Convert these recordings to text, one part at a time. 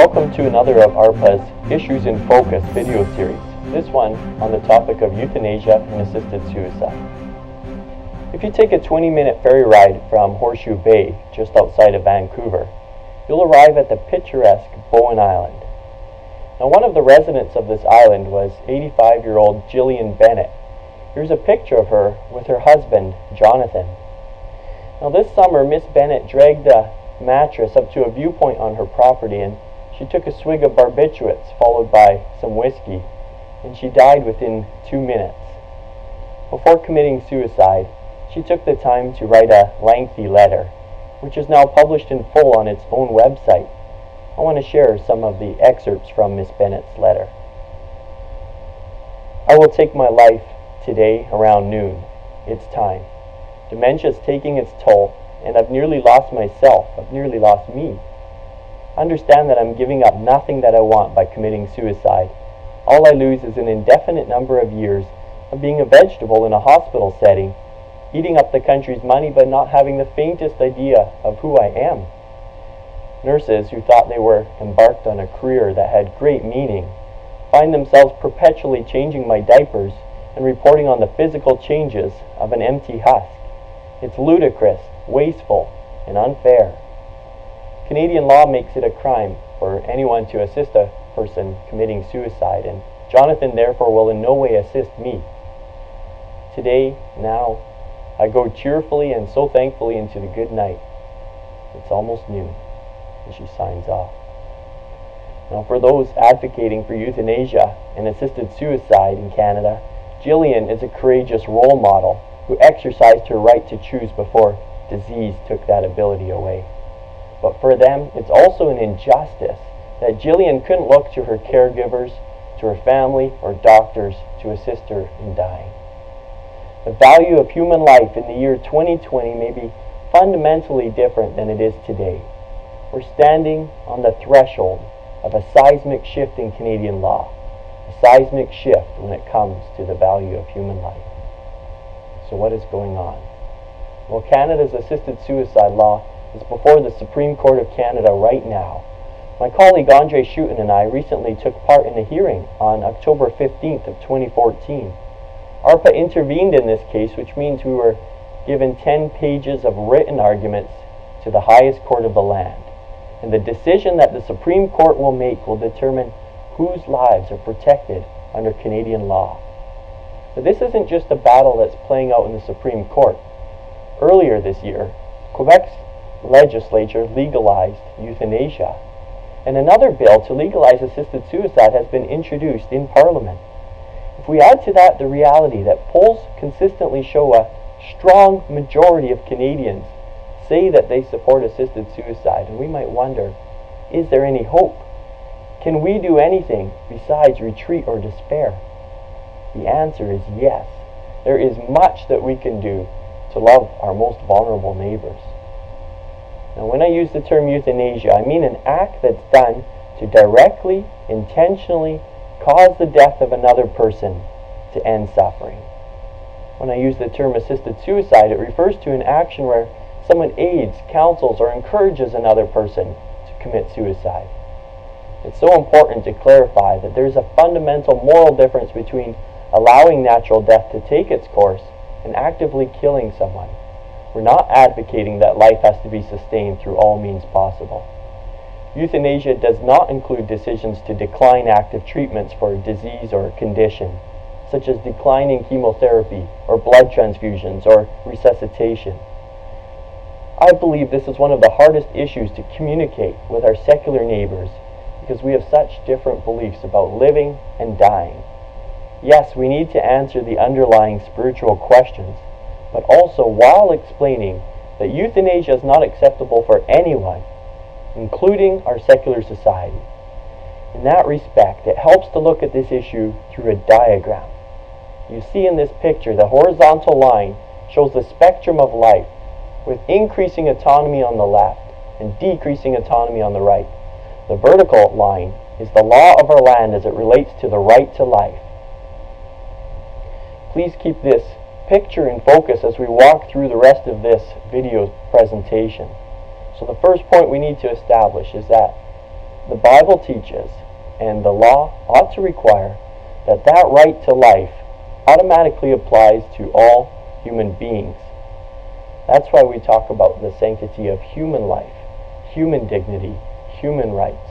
Welcome to another of ARPA's Issues in Focus video series, this one on the topic of euthanasia and assisted suicide. If you take a 20-minute ferry ride from Horseshoe Bay, just outside of Vancouver, you'll arrive at the picturesque Bowen Island. Now, one of the residents of this island was 85-year-old Jillian Bennett. Here's a picture of her with her husband, Jonathan. Now, this summer, Miss Bennett dragged a mattress up to a viewpoint on her property, and she took a swig of barbiturates followed by some whiskey, and she died within 2 minutes. Before committing suicide, she took the time to write a lengthy letter, which is now published in full on its own website. I want to share some of the excerpts from Miss Bennett's letter. I will take my life today around noon. It's time. Dementia's taking its toll, and I've nearly lost myself. I've nearly lost me. Understand that I'm giving up nothing that I want by committing suicide. All I lose is an indefinite number of years of being a vegetable in a hospital setting, eating up the country's money but not having the faintest idea of who I am. Nurses who thought they were embarked on a career that had great meaning find themselves perpetually changing my diapers and reporting on the physical changes of an empty husk. It's ludicrous, wasteful, and unfair. Canadian law makes it a crime for anyone to assist a person committing suicide, and Jonathan therefore will in no way assist me. Today, now, I go cheerfully and so thankfully into the good night. It's almost noon, and she signs off. Now, for those advocating for euthanasia and assisted suicide in Canada, Jillian is a courageous role model who exercised her right to choose before disease took that ability away. But for them, it's also an injustice that Jillian couldn't look to her caregivers, to her family, or doctors to assist her in dying. The value of human life in the year 2020 may be fundamentally different than it is today. We're standing on the threshold of a seismic shift in Canadian law, a seismic shift when it comes to the value of human life. So what is going on? Well, Canada's assisted suicide law is before the Supreme Court of Canada right now. My colleague Andre Schutten and I recently took part in a hearing on October 15th of 2014. ARPA intervened in this case, which means we were given 10 pages of written arguments to the highest court of the land. And the decision that the Supreme Court will make will determine whose lives are protected under Canadian law. But this isn't just a battle that's playing out in the Supreme Court. Earlier this year, Quebec's legislature legalized euthanasia, and another bill to legalize assisted suicide has been introduced in Parliament. If we add to that the reality that polls consistently show a strong majority of Canadians say that they support assisted suicide, and we might wonder, is there any hope? Can we do anything besides retreat or despair? The answer is yes. There is much that we can do to love our most vulnerable neighbors. Now, when I use the term euthanasia, I mean an act that's done to directly, intentionally cause the death of another person to end suffering. When I use the term assisted suicide, it refers to an action where someone aids, counsels, or encourages another person to commit suicide. It's so important to clarify that there's a fundamental moral difference between allowing natural death to take its course and actively killing someone. We're not advocating that life has to be sustained through all means possible. Euthanasia does not include decisions to decline active treatments for a disease or a condition, such as declining chemotherapy or blood transfusions or resuscitation. I believe this is one of the hardest issues to communicate with our secular neighbors because we have such different beliefs about living and dying. Yes, we need to answer the underlying spiritual questions, but also while explaining that euthanasia is not acceptable for anyone, including our secular society. In that respect, it helps to look at this issue through a diagram. You see in this picture, the horizontal line shows the spectrum of life, with increasing autonomy on the left and decreasing autonomy on the right. The vertical line is the law of our land as it relates to the right to life. Please keep this picture in focus as we walk through the rest of this video presentation. So the first point we need to establish is that the Bible teaches, and the law ought to require, that that right to life automatically applies to all human beings. That's why we talk about the sanctity of human life, human dignity, human rights.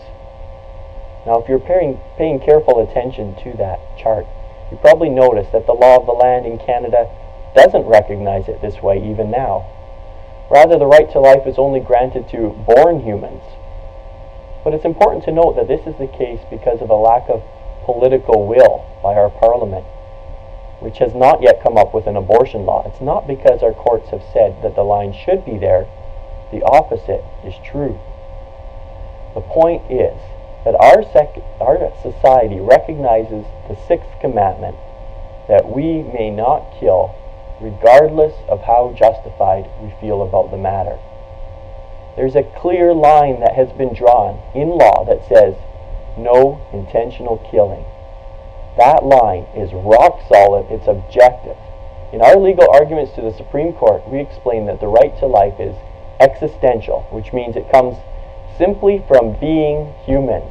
Now, if you're paying careful attention to that chart, you probably notice that the law of the land in Canada doesn't recognize it this way even now. Rather, the right to life is only granted to born humans. But it's important to note that this is the case because of a lack of political will by our Parliament, which has not yet come up with an abortion law. It's not because our courts have said that the line should be there. The opposite is true. The point is that our society recognizes the sixth commandment, that we may not kill, regardless of how justified we feel about the matter. There's a clear line that has been drawn in law that says no intentional killing. That line is rock solid, it's objective. In our legal arguments to the Supreme Court, we explain that the right to life is existential, which means it comes simply from being human.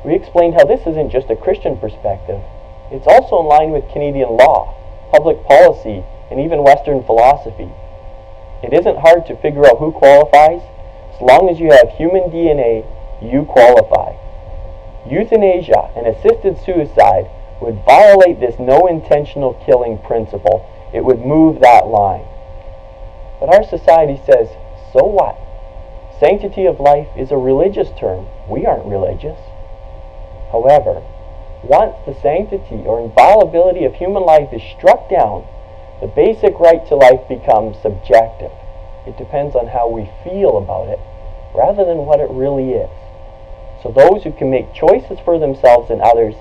We explained how this isn't just a Christian perspective. It's also in line with Canadian law, public policy, and even Western philosophy. It isn't hard to figure out who qualifies. As long as you have human DNA, you qualify. Euthanasia and assisted suicide would violate this no intentional killing principle. It would move that line. But our society says, so what? Sanctity of life is a religious term. We aren't religious. However, once the sanctity or inviolability of human life is struck down, the basic right to life becomes subjective. It depends on how we feel about it, rather than what it really is. So those who can make choices for themselves and others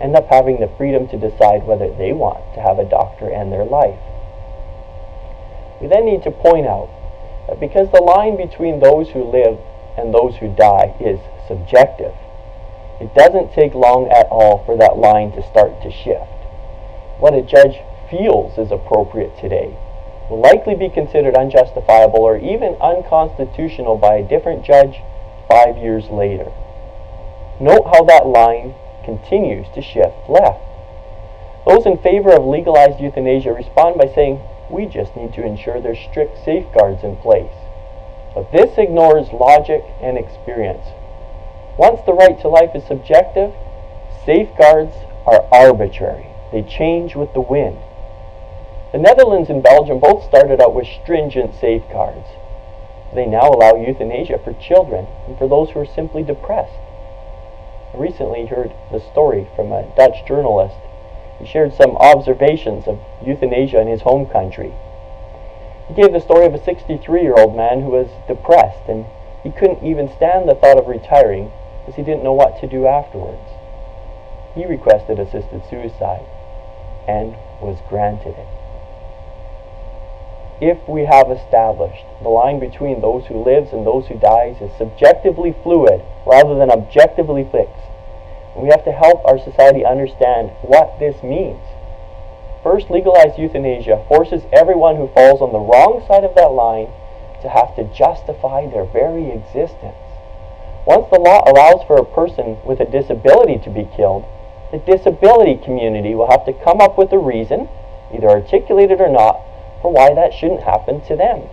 end up having the freedom to decide whether they want to have a doctor end their life. We then need to point out that because the line between those who live and those who die is subjective, it doesn't take long at all for that line to start to shift. What a judge feels is appropriate today will likely be considered unjustifiable or even unconstitutional by a different judge 5 years later. Note how that line continues to shift left. Those in favor of legalized euthanasia respond by saying, we just need to ensure there's strict safeguards in place. But this ignores logic and experience. Once the right to life is subjective, safeguards are arbitrary. They change with the wind. The Netherlands and Belgium both started out with stringent safeguards. They now allow euthanasia for children and for those who are simply depressed. I recently heard the story from a Dutch journalist. He shared some observations of euthanasia in his home country. He gave the story of a 63-year-old man who was depressed, and he couldn't even stand the thought of retiring because he didn't know what to do afterwards. He requested assisted suicide and was granted it. If we have established the line between those who lives and those who dies is subjectively fluid rather than objectively fixed, we have to help our society understand what this means. First, legalized euthanasia forces everyone who falls on the wrong side of that line to have to justify their very existence. Once the law allows for a person with a disability to be killed, the disability community will have to come up with a reason, either articulated or not, for why that shouldn't happen to them.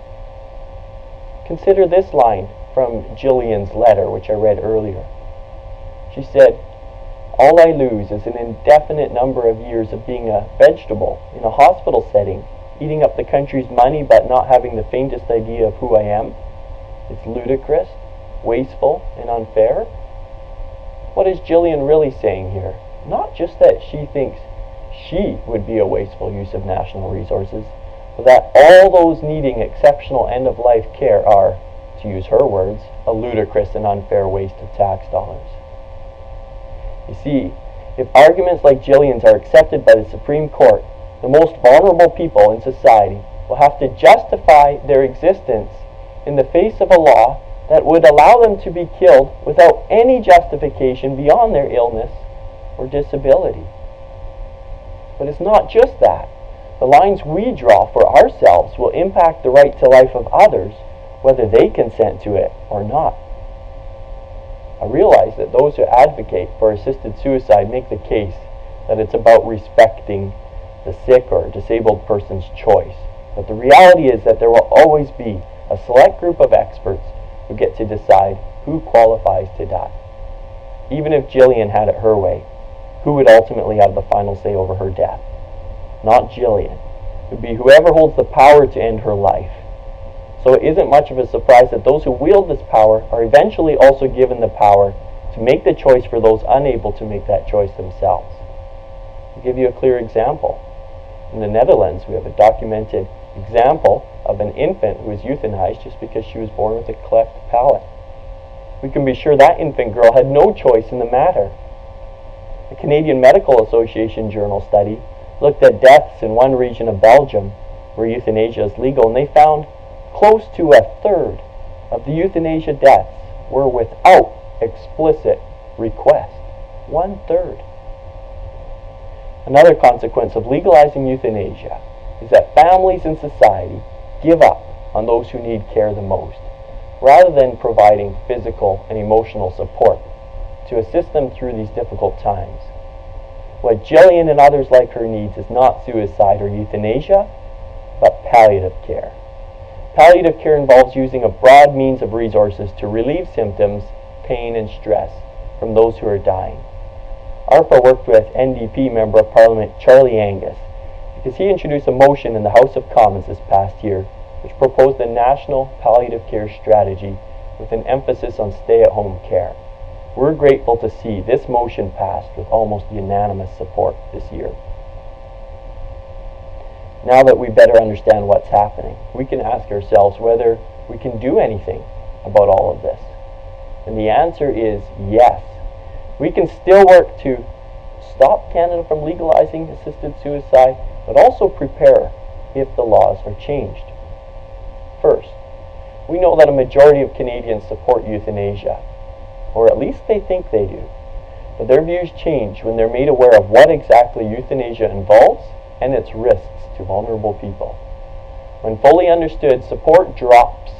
Consider this line from Jillian's letter, which I read earlier. She said, all I lose is an indefinite number of years of being a vegetable in a hospital setting, eating up the country's money but not having the faintest idea of who I am. It's ludicrous, wasteful, and unfair. What is Jillian really saying here? Not just that she thinks she would be a wasteful use of national resources, but that all those needing exceptional end-of-life care are, to use her words, a ludicrous and unfair waste of tax dollars. You see, if arguments like Jillian's are accepted by the Supreme Court, the most vulnerable people in society will have to justify their existence in the face of a law that would allow them to be killed without any justification beyond their illness or disability. But it's not just that. The lines we draw for ourselves will impact the right to life of others, whether they consent to it or not. I realize that those who advocate for assisted suicide make the case that it's about respecting the sick or disabled person's choice. But the reality is that there will always be a select group of experts who get to decide who qualifies to die. Even if Jillian had it her way, who would ultimately have the final say over her death? Not Jillian. It would be whoever holds the power to end her life. So it isn't much of a surprise that those who wield this power are eventually also given the power to make the choice for those unable to make that choice themselves. I'll give you a clear example. In the Netherlands, we have a documented example of an infant who was euthanized just because she was born with a cleft palate. We can be sure that infant girl had no choice in the matter. The Canadian Medical Association journal study looked at deaths in one region of Belgium where euthanasia is legal, and they found close to a third of the euthanasia deaths were without explicit request. 1/3. Another consequence of legalizing euthanasia is that families and society give up on those who need care the most, rather than providing physical and emotional support to assist them through these difficult times. What Jillian and others like her needs is not suicide or euthanasia, but palliative care. Palliative care involves using a broad means of resources to relieve symptoms, pain, and stress from those who are dying. ARPA worked with NDP Member of Parliament Charlie Angus because he introduced a motion in the House of Commons this past year which proposed a national palliative care strategy with an emphasis on stay-at-home care. We're grateful to see this motion passed with almost unanimous support this year. Now that we better understand what's happening, we can ask ourselves whether we can do anything about all of this. And the answer is yes. We can still work to stop Canada from legalizing assisted suicide, but also prepare if the laws are changed. First, we know that a majority of Canadians support euthanasia, or at least they think they do. But their views change when they're made aware of what exactly euthanasia involves and its risks to vulnerable people. When fully understood, support drops.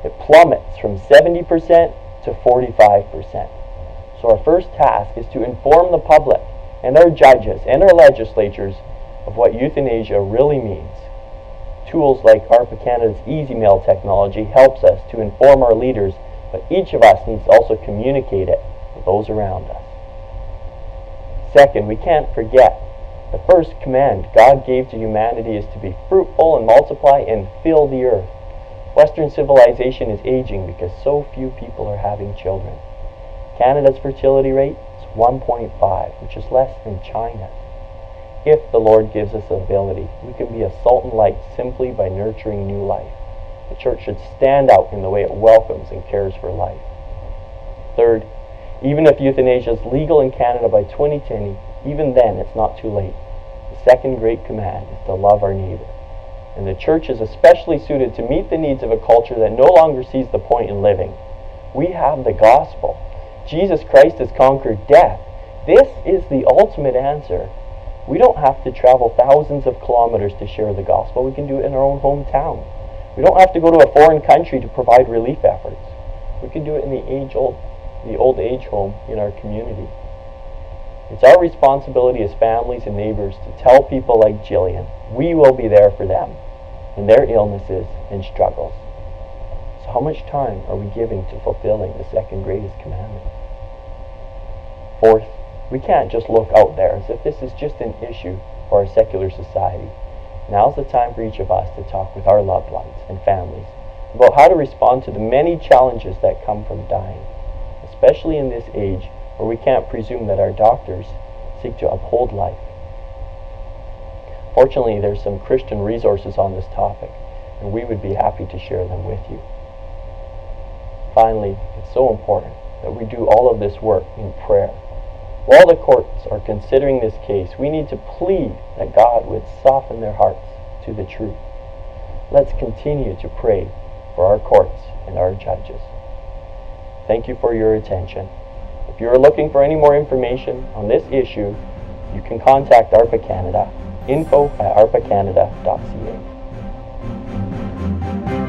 It plummets from 70% to 45%. So our first task is to inform the public and our judges and our legislatures of what euthanasia really means. Tools like ARPA Canada's Easy Mail technology helps us to inform our leaders, but each of us needs to also communicate it to those around us. Second, we can't forget the first command God gave to humanity is to be fruitful and multiply and fill the earth. Western civilization is aging because so few people are having children. Canada's fertility rate is 1.5, which is less than China's. If the Lord gives us the ability, we can be a salt and light simply by nurturing new life. The church should stand out in the way it welcomes and cares for life. Third, even if euthanasia is legal in Canada by 2010, even then it's not too late. The second great command is to love our neighbor. And the church is especially suited to meet the needs of a culture that no longer sees the point in living. We have the gospel. Jesus Christ has conquered death. This is the ultimate answer. We don't have to travel thousands of kilometers to share the gospel. We can do it in our own hometown. We don't have to go to a foreign country to provide relief efforts. We can do it in the old age home in our community. It's our responsibility as families and neighbors to tell people like Jillian, we will be there for them in their illnesses and struggles. So how much time are we giving to fulfilling the second greatest commandment? Fourth, we can't just look out there as if this is just an issue for our secular society. Now's the time for each of us to talk with our loved ones and families about how to respond to the many challenges that come from dying, especially in this age where we can't presume that our doctors seek to uphold life. Fortunately, there's some Christian resources on this topic, and we would be happy to share them with you. Finally, it's so important that we do all of this work in prayer. While the courts are considering this case, we need to plead that God would soften their hearts to the truth. Let's continue to pray for our courts and our judges. Thank you for your attention. If you are looking for any more information on this issue, you can contact ARPA Canada, info@arpacanada.ca.